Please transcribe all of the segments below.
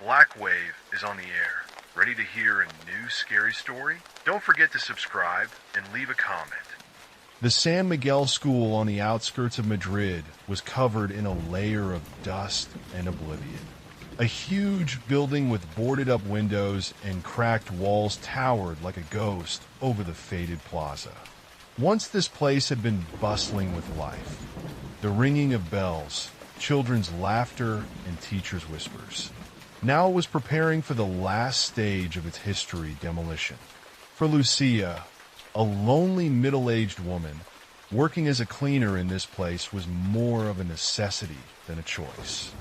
Blackwave is on the air. Ready to hear a new scary story? Don't forget to subscribe and leave a comment. The San Miguel school on the outskirts of Madrid was covered in a layer of dust and oblivion. A huge building with boarded-up windows and cracked walls towered like a ghost over the faded plaza. Once this place had been bustling with life. The ringing of bells, children's laughter, and teachers' whispers. Now it was preparing for the last stage of its history demolition. For Lucia, a lonely middle-aged woman, working as a cleaner in this place was more of a necessity than a choice.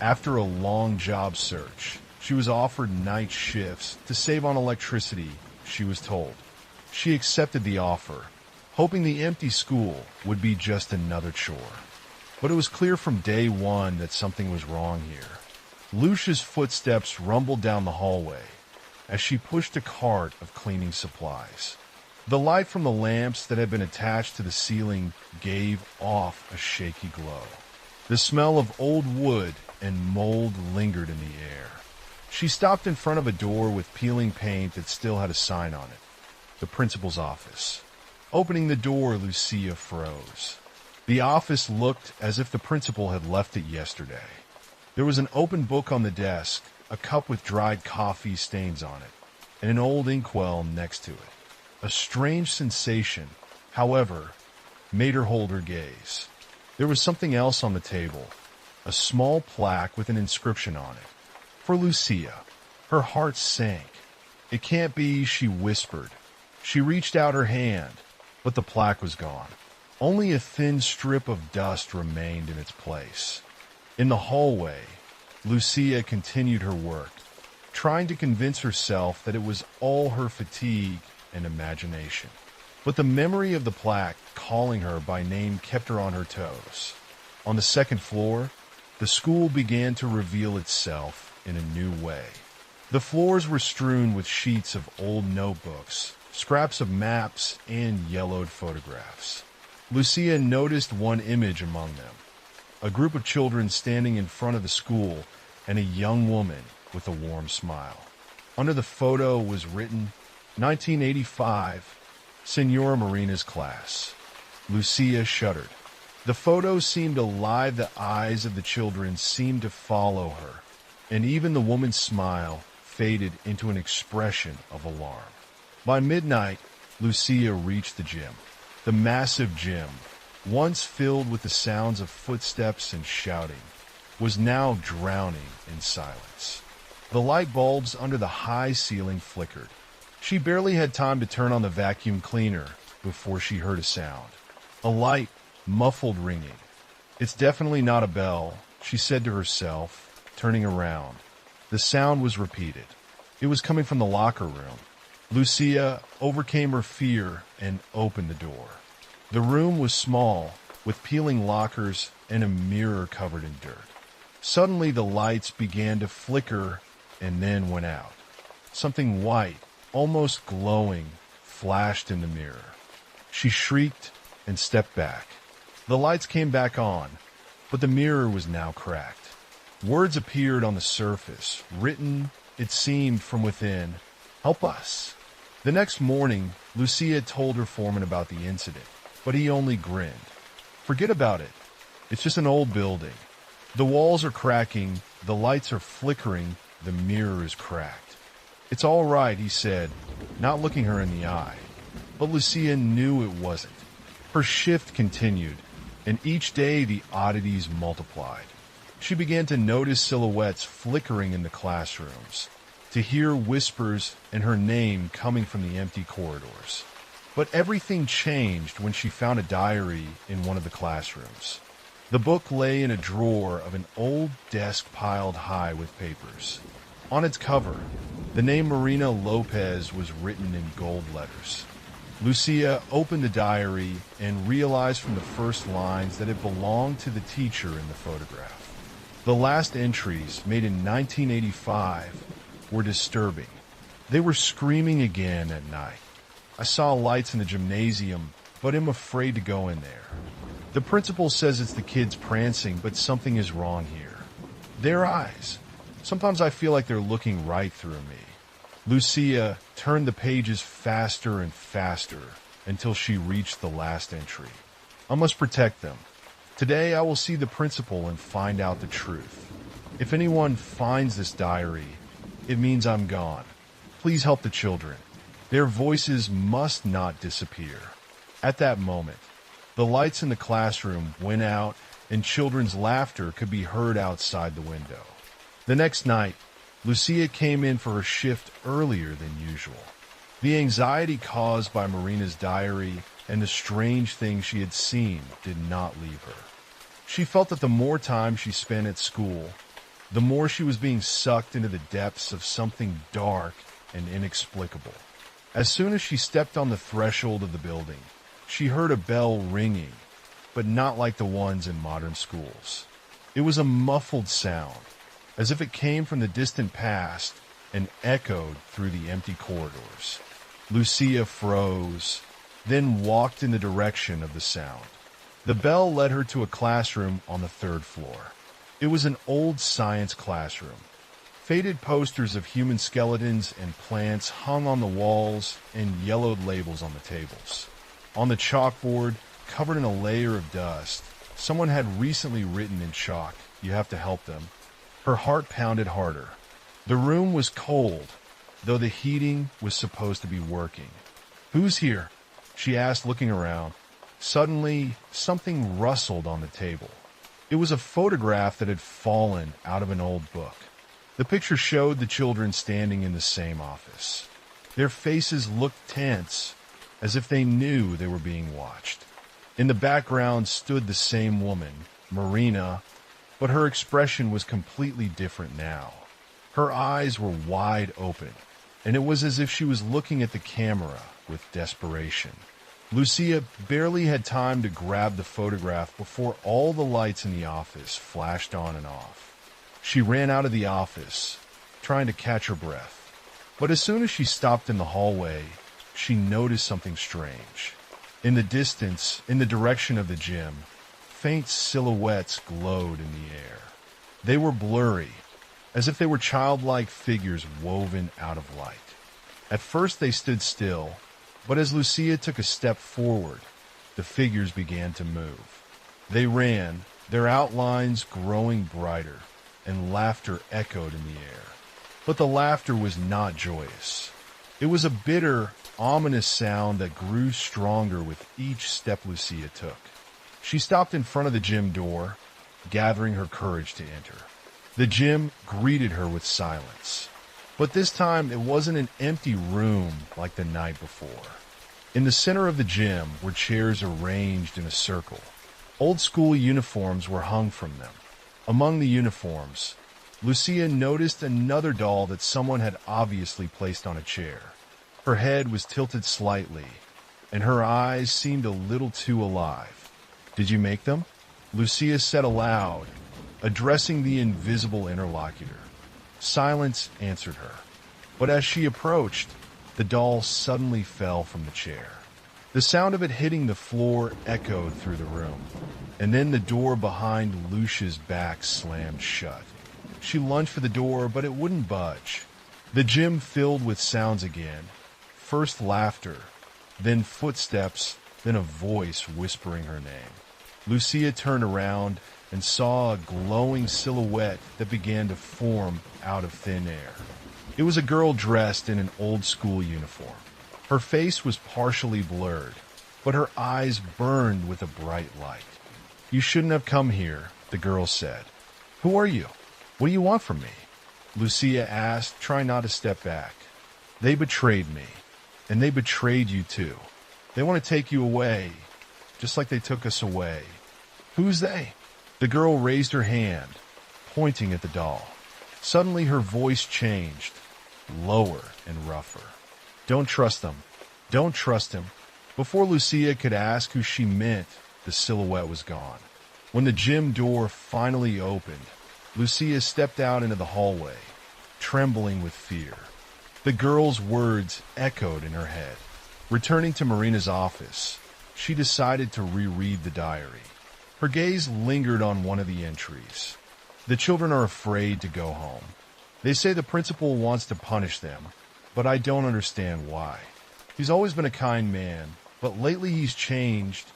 After a long job search, she was offered night shifts to save on electricity, she was told. She accepted the offer, hoping the empty school would be just another chore. But it was clear from day one that something was wrong here. Lucia's footsteps rumbled down the hallway as she pushed a cart of cleaning supplies. The light from the lamps that had been attached to the ceiling gave off a shaky glow. The smell of old wood and mold lingered in the air. She stopped in front of a door with peeling paint that still had a sign on it. The principal's office. Opening the door, Lucia froze. The office looked as if the principal had left it yesterday. There was an open book on the desk, a cup with dried coffee stains on it, and an old inkwell next to it. A strange sensation, however, made her hold her gaze. There was something else on the table, a small plaque with an inscription on it. For Lucia, her heart sank. It can't be, she whispered. She reached out her hand, but the plaque was gone. Only a thin strip of dust remained in its place. In the hallway, Lucia continued her work, trying to convince herself that it was all her fatigue and imagination. But the memory of the plaque calling her by name kept her on her toes. On the second floor, the school began to reveal itself in a new way. The floors were strewn with sheets of old notebooks, scraps of maps, and yellowed photographs. Lucia noticed one image among them. A group of children standing in front of the school and a young woman with a warm smile. Under the photo was written, 1985, Senora Marina's class. Lucia shuddered. The photo seemed alive, the eyes of the children seemed to follow her, and even the woman's smile faded into an expression of alarm. By midnight, Lucia reached the gym. The massive gym, once filled with the sounds of footsteps and shouting, was now drowning in silence. The light bulbs under the high ceiling flickered. She barely had time to turn on the vacuum cleaner before she heard a sound. A light, muffled ringing. It's definitely not a bell, she said to herself, turning around. The sound was repeated. It was coming from the locker room. Lucia overcame her fear and opened the door. The room was small, with peeling lockers and a mirror covered in dirt. Suddenly the lights began to flicker and then went out. Something white, almost glowing, flashed in the mirror. She shrieked and stepped back. The lights came back on, but the mirror was now cracked. Words appeared on the surface, written, it seemed, from within, "Help us." The next morning, Lucia told her foreman about the incident, but he only grinned. "Forget about it. It's just an old building. The walls are cracking, the lights are flickering, the mirror is cracked." "It's all right," he said, not looking her in the eye. But Lucia knew it wasn't. Her shift continued, and each day the oddities multiplied. She began to notice silhouettes flickering in the classrooms, to hear whispers and her name coming from the empty corridors. But everything changed when she found a diary in one of the classrooms. The book lay in a drawer of an old desk piled high with papers. On its cover, the name Marina Lopez was written in gold letters. Lucia opened the diary and realized from the first lines that it belonged to the teacher in the photograph. The last entries, made in 1985, were disturbing. They were screaming again at night. "I saw lights in the gymnasium, but am afraid to go in there. The principal says it's the kids prancing, but something is wrong here. Their eyes. Sometimes I feel like they're looking right through me. Lucia turned the pages faster and faster until she reached the last entry. I must protect them. Today I will see the principal and find out the truth. If anyone finds this diary, it means I'm gone. Please help the children. Their voices must not disappear. At that moment, the lights in the classroom went out and children's laughter could be heard outside the window. The next night, Lucia came in for her shift earlier than usual. The anxiety caused by Marina's diary and the strange things she had seen did not leave her. She felt that the more time she spent at school, the more she was being sucked into the depths of something dark and inexplicable. As soon as she stepped on the threshold of the building, she heard a bell ringing, but not like the ones in modern schools. It was a muffled sound, as if it came from the distant past and echoed through the empty corridors. Lucia froze, then walked in the direction of the sound. The bell led her to a classroom on the third floor. It was an old science classroom. Faded posters of human skeletons and plants hung on the walls and yellowed labels on the tables. On the chalkboard, covered in a layer of dust, someone had recently written in chalk, "You have to help them." Her heart pounded harder. The room was cold, though the heating was supposed to be working. "Who's here?" she asked, looking around. Suddenly, something rustled on the table. It was a photograph that had fallen out of an old book. The picture showed the children standing in the same office. Their faces looked tense, as if they knew they were being watched. In the background stood the same woman, Marina, but her expression was completely different now. Her eyes were wide open, and it was as if she was looking at the camera with desperation. Lucia barely had time to grab the photograph before all the lights in the office flashed on and off. She ran out of the office, trying to catch her breath. But as soon as she stopped in the hallway, she noticed something strange. In the distance, in the direction of the gym, faint silhouettes glowed in the air. They were blurry, as if they were childlike figures woven out of light. At first they stood still, but as Lucia took a step forward, the figures began to move. They ran, their outlines growing brighter, and laughter echoed in the air. But the laughter was not joyous. It was a bitter, ominous sound that grew stronger with each step Lucia took. She stopped in front of the gym door, gathering her courage to enter. The gym greeted her with silence. But this time it wasn't an empty room like the night before. In the center of the gym were chairs arranged in a circle. Old school uniforms were hung from them. Among the uniforms, Lucia noticed another doll that someone had obviously placed on a chair. Her head was tilted slightly, and her eyes seemed a little too alive. "Did you make them?" Lucia said aloud, addressing the invisible interlocutor. Silence answered her, but as she approached, the doll suddenly fell from the chair. The sound of it hitting the floor echoed through the room, and then the door behind Lucia's back slammed shut. She lunged for the door, but it wouldn't budge. The gym filled with sounds again. First laughter, then footsteps, then a voice whispering her name. Lucia turned around and saw a glowing silhouette that began to form out of thin air. It was a girl dressed in an old-school uniform. Her face was partially blurred, but her eyes burned with a bright light. "You shouldn't have come here," the girl said. "Who are you? What do you want from me?" Lucia asked, trying not to step back. "They betrayed me, and they betrayed you too. They want to take you away, just like they took us away." "Who's they?" The girl raised her hand, pointing at the doll. Suddenly her voice changed, lower and rougher. "Don't trust them. Don't trust him." Before Lucia could ask who she meant, the silhouette was gone. When the gym door finally opened, Lucia stepped out into the hallway, trembling with fear. The girl's words echoed in her head. Returning to Marina's office, she decided to reread the diary. Her gaze lingered on one of the entries. "The children are afraid to go home. They say the principal wants to punish them, but I don't understand why. He's always been a kind man, but lately he's changed.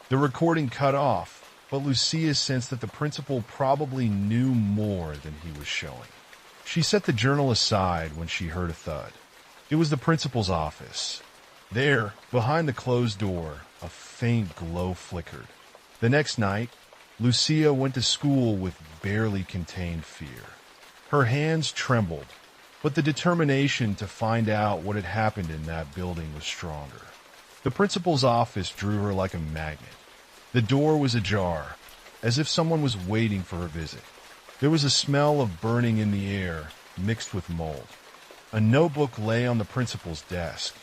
The recording cut off, but Lucia sensed that the principal probably knew more than he was showing. She set the journal aside when she heard a thud. It was the principal's office. There, behind the closed door, a faint glow flickered. The next night, Lucia went to school with barely contained fear. Her hands trembled, but the determination to find out what had happened in that building was stronger. The principal's office drew her like a magnet. The door was ajar, as if someone was waiting for her visit. There was a smell of burning in the air, mixed with mold. A notebook lay on the principal's desk.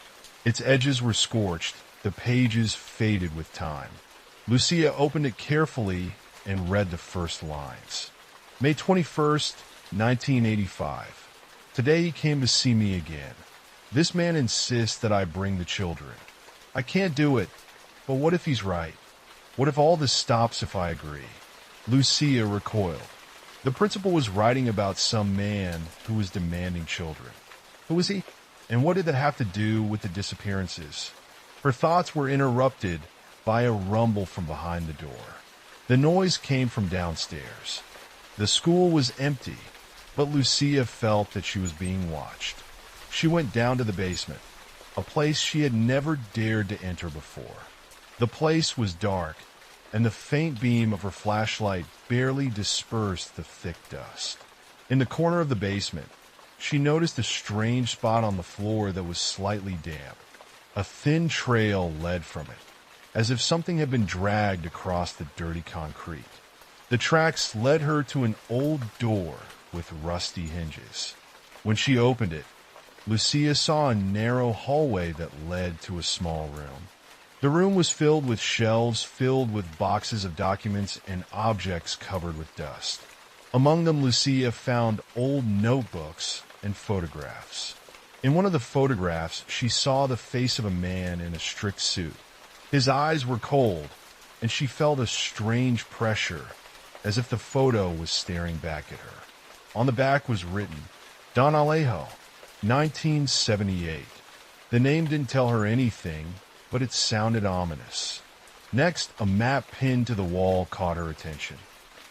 Its edges were scorched, the pages faded with time. Lucia opened it carefully and read the first lines. May 21st, 1985. Today he came to see me again. This man insists that I bring the children. I can't do it, but what if he's right? What if all this stops if I agree? Lucia recoiled. The principal was writing about some man who was demanding children. Who was he? And what did that have to do with the disappearances? Her thoughts were interrupted by a rumble from behind the door. The noise came from downstairs. The school was empty, but Lucia felt that she was being watched. She went down to the basement, a place she had never dared to enter before. The place was dark, and the faint beam of her flashlight barely dispersed the thick dust. In the corner of the basement, she noticed a strange spot on the floor that was slightly damp. A thin trail led from it, as if something had been dragged across the dirty concrete. The tracks led her to an old door with rusty hinges. When she opened it, Lucia saw a narrow hallway that led to a small room. The room was filled with shelves filled with boxes of documents and objects covered with dust. Among them, Lucia found old notebooks and photographs. In one of the photographs, she saw the face of a man in a strict suit. His eyes were cold, and she felt a strange pressure, as if the photo was staring back at her. On the back was written, Don Alejo, 1978. The name didn't tell her anything, but it sounded ominous. Next, a map pinned to the wall caught her attention.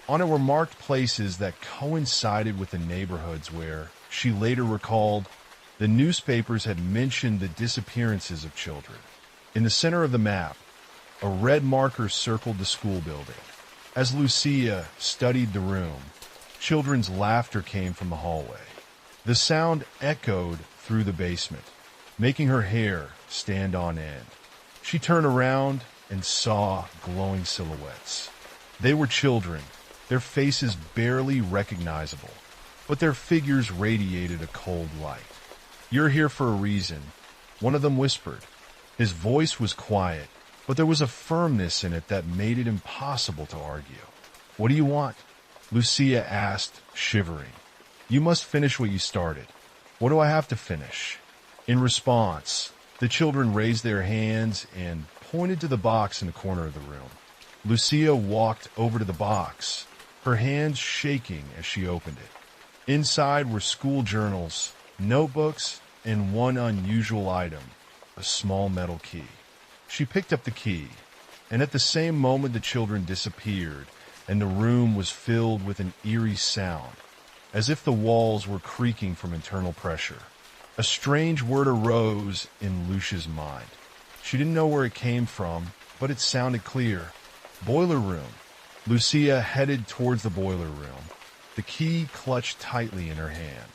On it were marked places that coincided with the neighborhoods where, she later recalled, the newspapers had mentioned the disappearances of children. In the center of the map, a red marker circled the school building. As Lucia studied the room, children's laughter came from the hallway. The sound echoed through the basement, making her hair stand on end. She turned around and saw glowing silhouettes. They were children, their faces barely recognizable, but their figures radiated a cold light. You're here for a reason, one of them whispered. His voice was quiet, but there was a firmness in it that made it impossible to argue. What do you want? Lucia asked, shivering. You must finish what you started. What do I have to finish? In response, the children raised their hands and pointed to the box in the corner of the room. Lucia walked over to the box, her hands shaking as she opened it. Inside were school journals, notebooks, and one unusual item, a small metal key. She picked up the key, and at the same moment the children disappeared, and the room was filled with an eerie sound, as if the walls were creaking from internal pressure. A strange word arose in Lucia's mind. She didn't know where it came from, but it sounded clear. Boiler room. Lucia headed towards the boiler room, the key clutched tightly in her hand.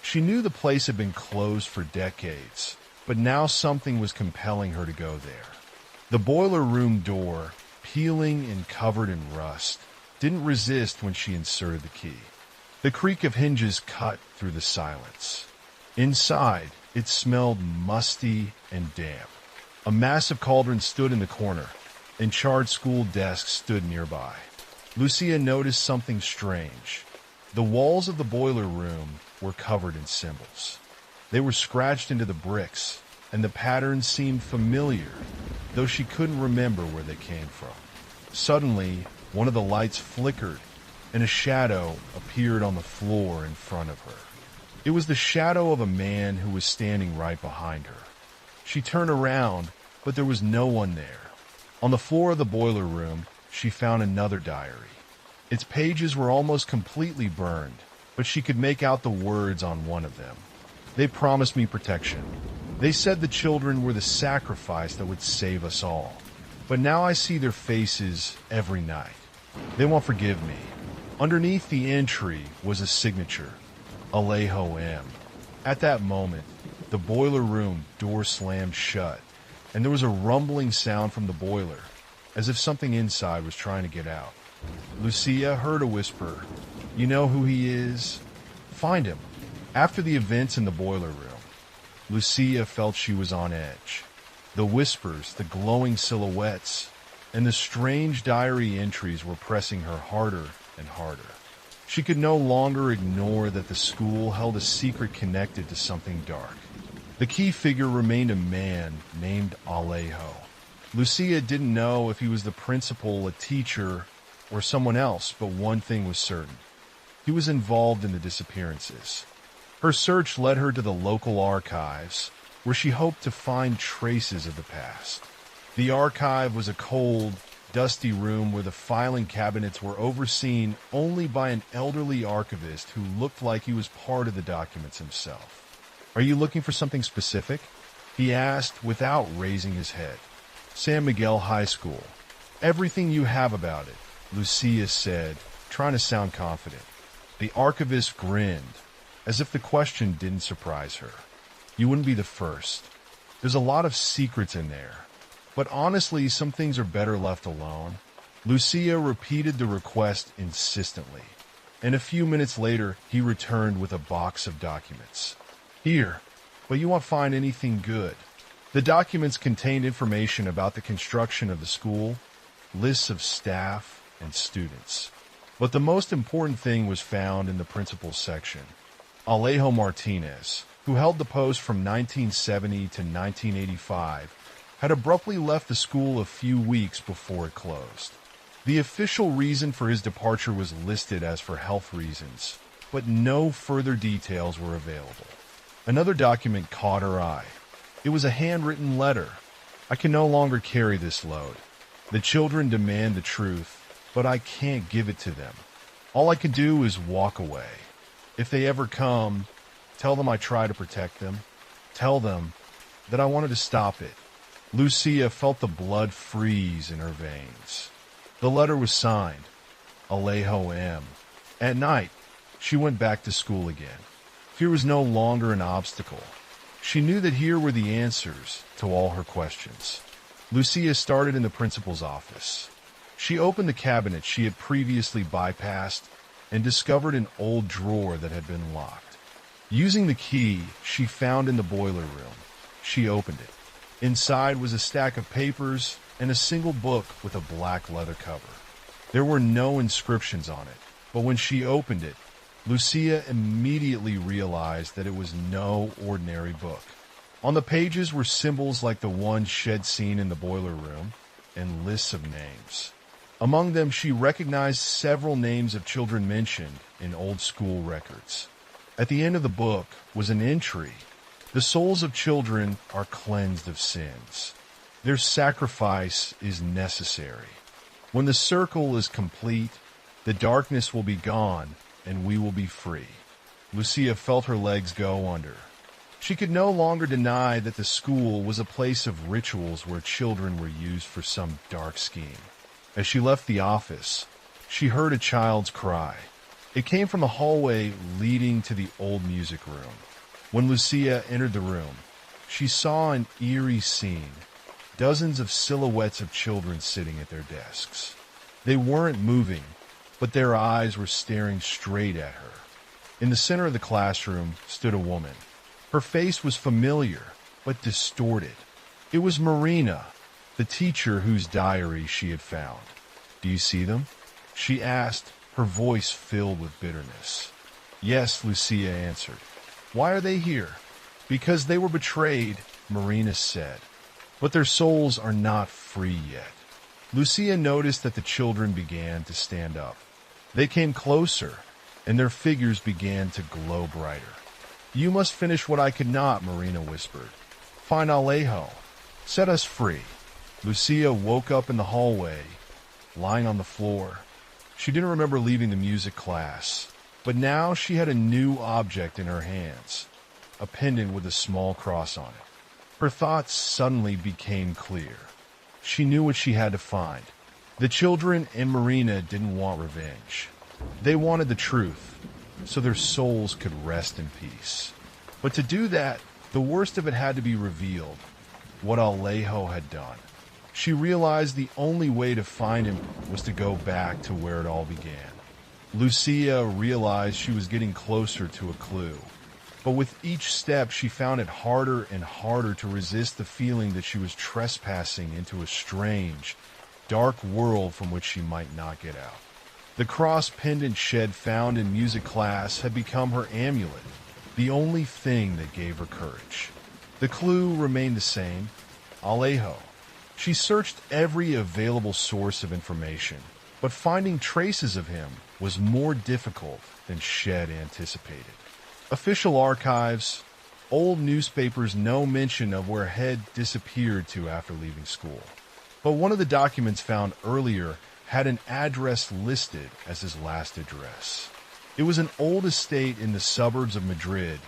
She knew the place had been closed for decades, but now something was compelling her to go there. The boiler room door, peeling and covered in rust, didn't resist when she inserted the key. The creak of hinges cut through the silence. Inside, it smelled musty and damp. A massive cauldron stood in the corner, and charred school desks stood nearby. Lucia noticed something strange. The walls of the boiler room were covered in symbols. They were scratched into the bricks, and the patterns seemed familiar, though she couldn't remember where they came from. Suddenly, one of the lights flickered, and a shadow appeared on the floor in front of her. It was the shadow of a man who was standing right behind her. She turned around, but there was no one there. On the floor of the boiler room, she found another diary. Its pages were almost completely burned, but she could make out the words on one of them. They promised me protection. They said the children were the sacrifice that would save us all. But now I see their faces every night. They won't forgive me. Underneath the entry was a signature, Alejo M. At that moment, the boiler room door slammed shut, and there was a rumbling sound from the boiler, as if something inside was trying to get out. Lucia heard a whisper, "You know who he is? Find him." After the events in the boiler room, Lucia felt she was on edge. The whispers, the glowing silhouettes, and the strange diary entries were pressing her harder and harder. She could no longer ignore that the school held a secret connected to something dark. The key figure remained a man named Alejo. Lucia didn't know if he was the principal, a teacher, or someone else, but one thing was certain. He was involved in the disappearances. Her search led her to the local archives, where she hoped to find traces of the past. The archive was a cold, dusty room where the filing cabinets were overseen only by an elderly archivist who looked like he was part of the documents himself. "Are you looking for something specific?" he asked without raising his head. "San Miguel High School. Everything you have about it," Lucia said, trying to sound confident. The archivist grinned, as if the question didn't surprise her. "You wouldn't be the first. There's a lot of secrets in there. But honestly, some things are better left alone." Lucia repeated the request insistently, and a few minutes later he returned with a box of documents. "Here, but you won't find anything good." The documents contained information about the construction of the school, lists of staff, and students. But the most important thing was found in the principal's section. Alejo Martinez, who held the post from 1970 to 1985, had abruptly left the school a few weeks before it closed. The official reason for his departure was listed as for health reasons, but no further details were available. Another document caught her eye. It was a handwritten letter. "I can no longer carry this load. The children demand the truth, but I can't give it to them. All I can do is walk away. If they ever come, tell them I try to protect them. Tell them that I wanted to stop it." Lucia felt the blood freeze in her veins. The letter was signed, Alejo M. At night, she went back to school again. Fear was no longer an obstacle. She knew that here were the answers to all her questions. Lucia started in the principal's office. She opened the cabinet she had previously bypassed and discovered an old drawer that had been locked. Using the key she found in the boiler room, she opened it. Inside was a stack of papers and a single book with a black leather cover. There were no inscriptions on it, but when she opened it, Lucia immediately realized that it was no ordinary book. On the pages were symbols like the one she had seen in the boiler room and lists of names. Among them, she recognized several names of children mentioned in old school records. At the end of the book was an entry. "The souls of children are cleansed of sins. Their sacrifice is necessary. When the circle is complete, the darkness will be gone and we will be free." Lucia felt her legs go under. She could no longer deny that the school was a place of rituals where children were used for some dark scheme. As she left the office, she heard a child's cry. It came from the hallway leading to the old music room. When Lucia entered the room, she saw an eerie scene. Dozens of silhouettes of children sitting at their desks. They weren't moving, but their eyes were staring straight at her. In the center of the classroom stood a woman. Her face was familiar, but distorted. It was Marina, the teacher whose diary she had found. "Do you see them?" she asked, her voice filled with bitterness. "Yes," Lucia answered. "Why are they here?" "Because they were betrayed," Marina said. "But their souls are not free yet." Lucia noticed that the children began to stand up. They came closer, and their figures began to glow brighter. You must finish what I could not, Marina whispered. Find Alejo. Set us free. Lucia woke up in the hallway, lying on the floor. She didn't remember leaving the music class, but now she had a new object in her hands, a pendant with a small cross on it. Her thoughts suddenly became clear. She knew what she had to find. The children and Marina didn't want revenge. They wanted the truth, so their souls could rest in peace. But to do that, the worst of it had to be revealed, what Alejo had done. She realized the only way to find him was to go back to where it all began. Lucia realized she was getting closer to a clue. But with each step, she found it harder and harder to resist the feeling that she was trespassing into a strange, dark world from which she might not get out. The cross pendant shed found in music class had become her amulet, the only thing that gave her courage. The clue remained the same, Alejo. She searched every available source of information, but finding traces of him was more difficult than Shed anticipated. Official archives, old newspapers, no mention of where Head disappeared to after leaving school. But one of the documents found earlier had an address listed as his last address. It was an old estate in the suburbs of Madrid,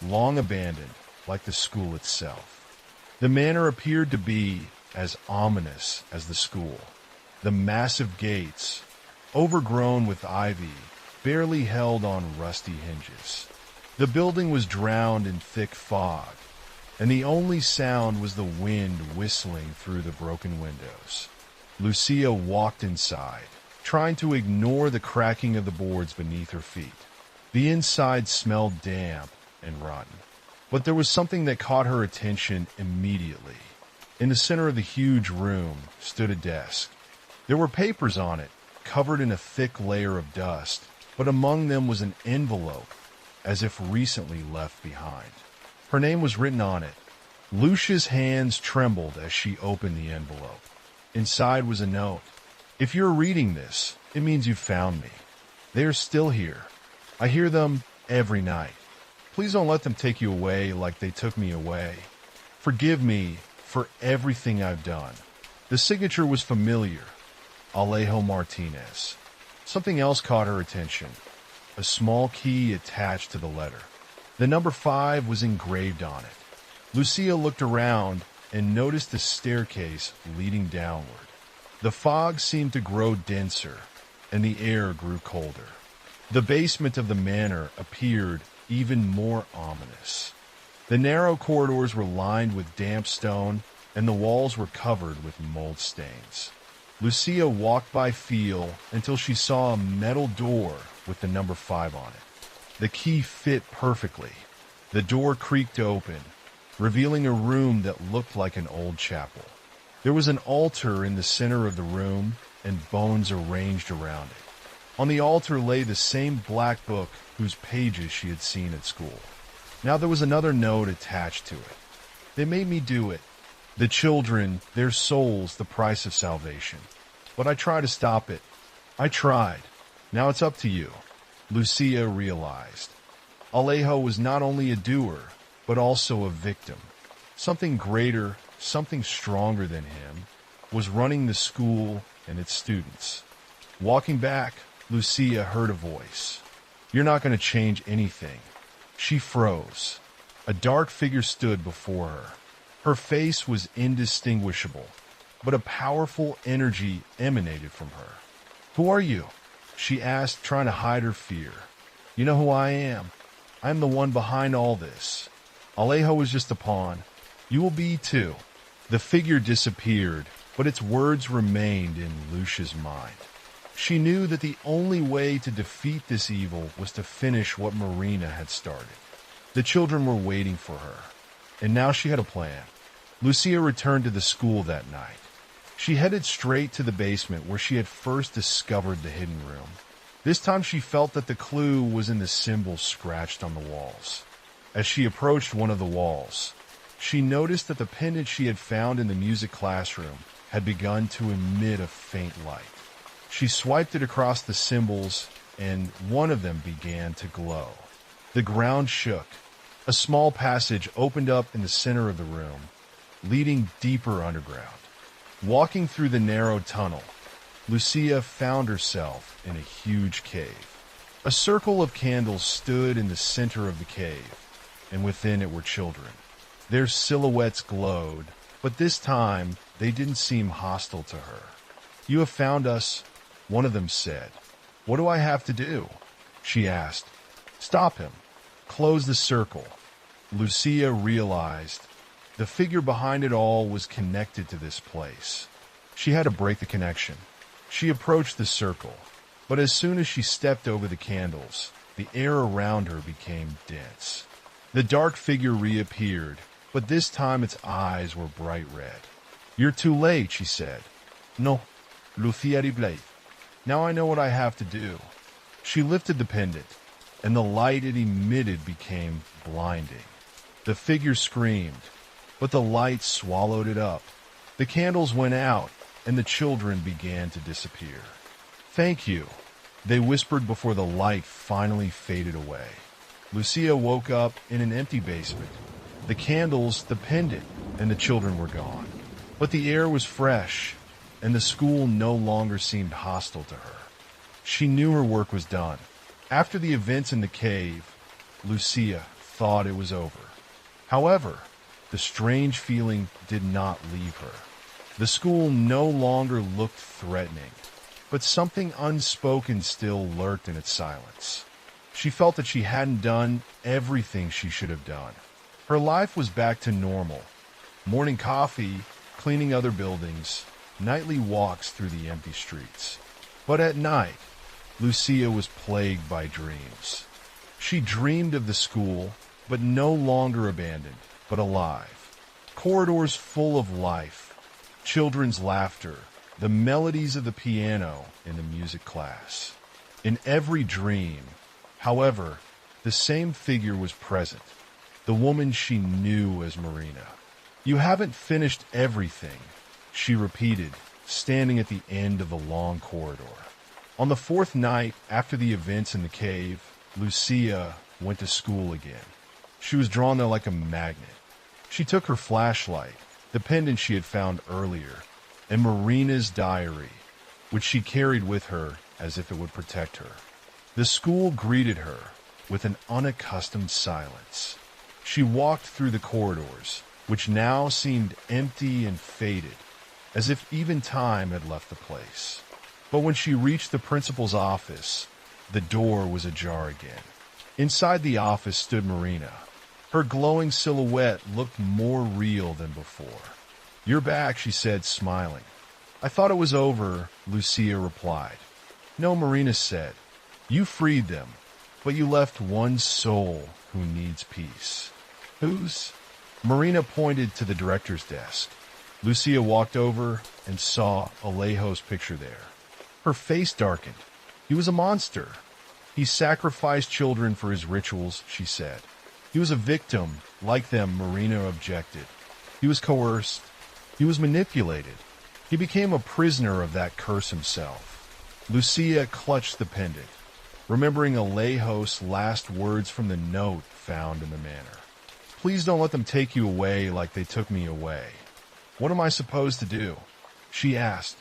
long abandoned, like the school itself. The manor appeared to be as ominous as the school. The massive gates, overgrown with ivy, barely held on rusty hinges. The building was drowned in thick fog, and the only sound was the wind whistling through the broken windows. Lucia walked inside, trying to ignore the cracking of the boards beneath her feet. The inside smelled damp and rotten, but there was something that caught her attention immediately. In the center of the huge room stood a desk. There were papers on it, covered in a thick layer of dust, but among them was an envelope, as if recently left behind. Her name was written on it. Lucia's hands trembled as she opened the envelope. Inside was a note. If you're reading this, it means you found me. They are still here. I hear them every night. Please don't let them take you away like they took me away. Forgive me for everything I've done. The signature was familiar. Alejo Martinez. Something else caught her attention. A small key attached to the letter. The number 5 was engraved on it. Lucia looked around and noticed a staircase leading downward. The fog seemed to grow denser, and the air grew colder. The basement of the manor appeared even more ominous. The narrow corridors were lined with damp stone, and the walls were covered with mold stains. Lucia walked by feel until she saw a metal door with the number 5 on it. The key fit perfectly. The door creaked open, revealing a room that looked like an old chapel. There was an altar in the center of the room, and bones arranged around it. On the altar lay the same black book whose pages she had seen at school. Now there was another note attached to it. They made me do it. The children, their souls, the price of salvation. But I tried to stop it. I tried. Now it's up to you. Lucia realized. Alejo was not only a doer, but also a victim. Something greater, something stronger than him, was running the school and its students. Walking back, Lucia heard a voice. You're not going to change anything. She froze. A dark figure stood before her. Her face was indistinguishable, but a powerful energy emanated from her. Who are you? She asked, trying to hide her fear. You know who I am. I'm the one behind all this. Alejo was just a pawn. You will be too. The figure disappeared, but its words remained in Lucia's mind. She knew that the only way to defeat this evil was to finish what Marina had started. The children were waiting for her, and now she had a plan. Lucia returned to the school that night. She headed straight to the basement where she had first discovered the hidden room. This time she felt that the clue was in the symbols scratched on the walls. As she approached one of the walls, she noticed that the pendant she had found in the music classroom had begun to emit a faint light. She swiped it across the symbols, and one of them began to glow. The ground shook, A small passage opened up in the center of the room, leading deeper underground. Walking through the narrow tunnel, Lucia found herself in a huge cave. A circle of candles stood in the center of the cave, and within it were children. Their silhouettes glowed, but this time they didn't seem hostile to her. "You have found us," one of them said. "What do I have to do?" she asked. "Stop him. Close the circle." Lucia realized the figure behind it all was connected to this place. She had to break the connection. She approached the circle, but as soon as she stepped over the candles, the air around her became dense. The dark figure reappeared, but this time its eyes were bright red. "You're too late," she said. "No, Lucia Ribley. Now I know what I have to do." She lifted the pendant, and the light it emitted became blinding. The figure screamed, but the light swallowed it up. The candles went out, and the children began to disappear. "Thank you," they whispered before the light finally faded away. Lucia woke up in an empty basement. The candles, the pendant, and the children were gone. But the air was fresh, and the school no longer seemed hostile to her. She knew her work was done. After the events in the cave, Lucia thought it was over. However, the strange feeling did not leave her. The school no longer looked threatening, but something unspoken still lurked in its silence. She felt that she hadn't done everything she should have done. Her life was back to normal. Morning coffee, cleaning other buildings, nightly walks through the empty streets. But at night, Lucia was plagued by dreams. She dreamed of the school, but no longer abandoned, but alive. Corridors full of life, children's laughter, the melodies of the piano in the music class. In every dream, however, the same figure was present, the woman she knew as Marina. "You haven't finished everything," she repeated, standing at the end of the long corridor. On the fourth night after the events in the cave, Lucia went to school again. She was drawn there like a magnet. She took her flashlight, the pendant she had found earlier, and Marina's diary, which she carried with her as if it would protect her. The school greeted her with an unaccustomed silence. She walked through the corridors, which now seemed empty and faded, as if even time had left the place. But when she reached the principal's office, the door was ajar again. Inside the office stood Marina. Her glowing silhouette looked more real than before. "You're back," she said, smiling. "I thought it was over," Lucia replied. "No," Marina said. "You freed them, but you left one soul who needs peace." "Whose?" Marina pointed to the director's desk. Lucia walked over and saw Alejo's picture there. Her face darkened. He was a monster. He sacrificed children for his rituals, she said. He was a victim, like them, Marina objected. He was coerced. He was manipulated. He became a prisoner of that curse himself. Lucia clutched the pendant, remembering Alejo's last words from the note found in the manor. "Please don't let them take you away like they took me away." "What am I supposed to do?" she asked.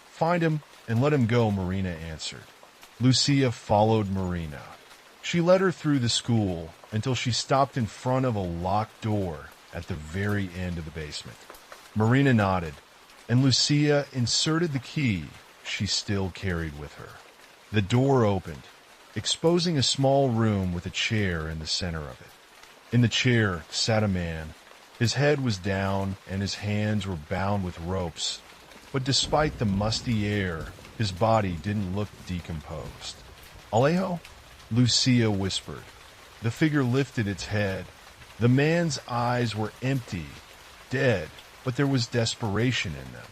"Find him and let him go," Marina answered. Lucia followed Marina. She led her through the school until she stopped in front of a locked door at the very end of the basement. Marina nodded, and Lucia inserted the key she still carried with her. The door opened, exposing a small room with a chair in the center of it. In the chair sat a man. His head was down and his hands were bound with ropes, but despite the musty air, his body didn't look decomposed. "Alejo?" Lucia whispered. The figure lifted its head. The man's eyes were empty, dead, but there was desperation in them.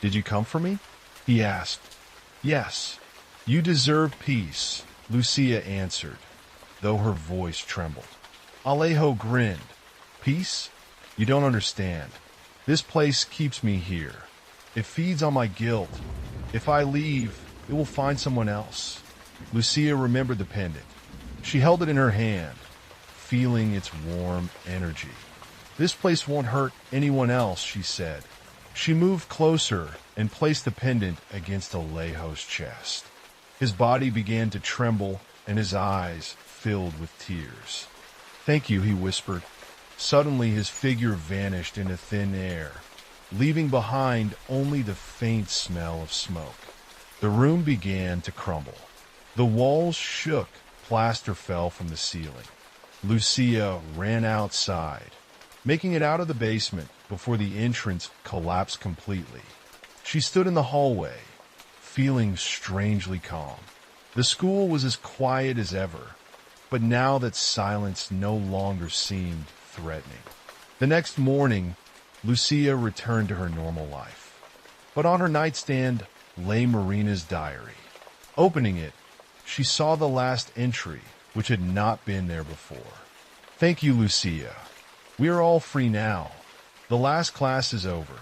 "Did you come for me?" he asked. "Yes. You deserve peace," Lucia answered, though her voice trembled. Alejo grinned. "Peace? You don't understand. This place keeps me here. It feeds on my guilt. If I leave, it will find someone else." Lucia remembered the pendant. She held it in her hand. feeling its warm energy. "This place won't hurt anyone else," she said. She moved closer and placed the pendant against Alejo's chest. His body began to tremble and his eyes filled with tears. "Thank you," he whispered. Suddenly his figure vanished into thin air, leaving behind only the faint smell of smoke. The room began to crumble. The walls shook, plaster fell from the ceiling. Lucia ran outside, making it out of the basement before the entrance collapsed completely. She stood in the hallway, feeling strangely calm. The school was as quiet as ever, but now that silence no longer seemed threatening. The next morning, Lucia returned to her normal life. But on her nightstand lay Marina's diary. Opening it, she saw the last entry, which had not been there before. "Thank you, Lucia. We are all free now. The last class is over.